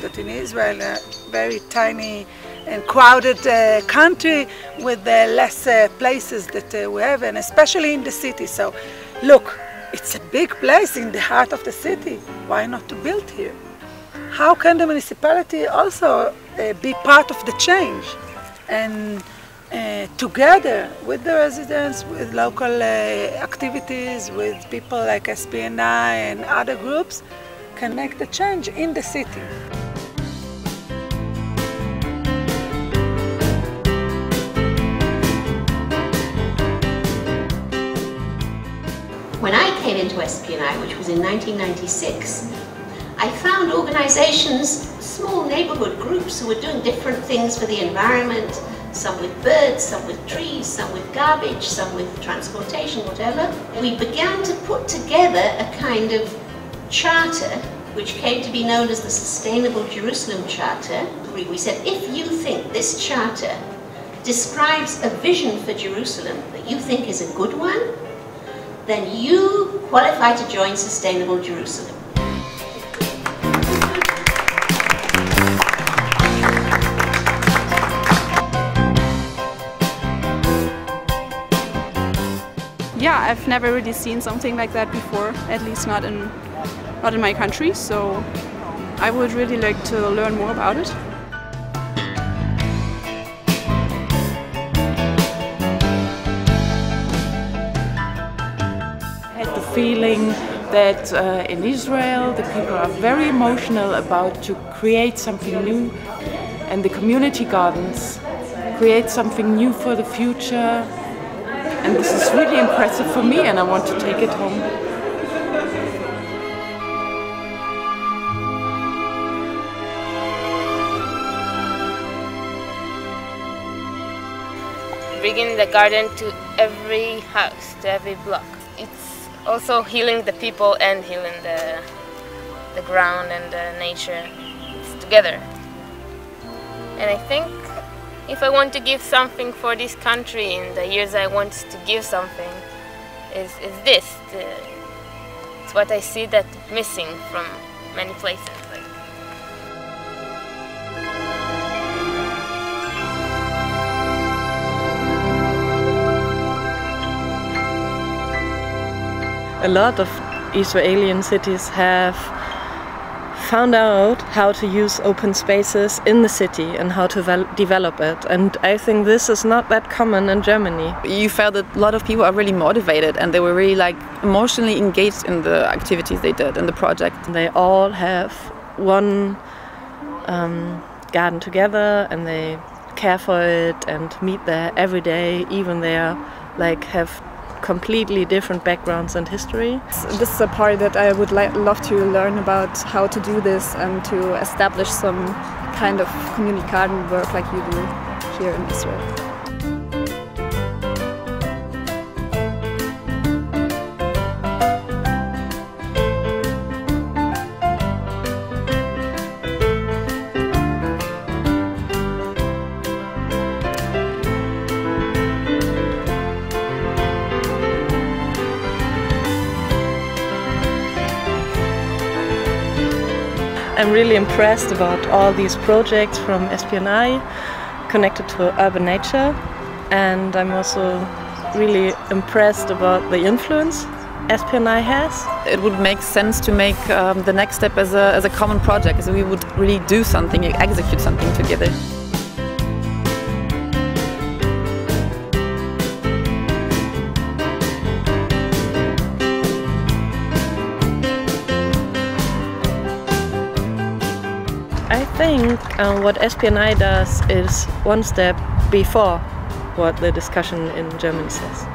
That in Israel, a very tiny and crowded country with less places that we have, and especially in the city. So look, it's a big place in the heart of the city. Why not to build here? How can the municipality also be part of the change and together with the residents, with local activities, with people like SPNI and other groups, can make the change in the city. When I came into SPNI, which was in 1996, I found organizations, small neighborhood groups who were doing different things for the environment, some with birds, some with trees, some with garbage, some with transportation, whatever. We began to put together a kind of charter which came to be known as the Sustainable Jerusalem Charter. We said, if you think this charter describes a vision for Jerusalem that you think is a good one, then you qualify to join Sustainable Jerusalem. Yeah, I've never really seen something like that before, at least not in my country, so I would really like to learn more about it. I had the feeling that in Israel the people are very emotional about to create something new, and the community gardens create something new for the future. And this is really impressive for me, and I want to take it home. Bringing the garden to every house, to every block. It's also healing the people and healing the ground and the nature. It's together. And I think if I want to give something for this country in the years I want to give something, is this. It's what I see that missing from many places. A lot of Israeli cities have found out how to use open spaces in the city and how to develop it, and I think this is not that common in Germany. You felt that a lot of people are really motivated and they were really like emotionally engaged in the activities they did in the project. They all have one garden together and they care for it and meet there every day, even they are like have completely different backgrounds and history. This is a part that I would love to learn about, how to do this and to establish some kind of community garden work like you do here in Israel. I'm really impressed about all these projects from SPNI connected to urban nature, and I'm also really impressed about the influence SPNI has. It would make sense to make the next step as a common project, so we would really do something, execute something together. I think what SPNI does is one step before what the discussion in Germany says.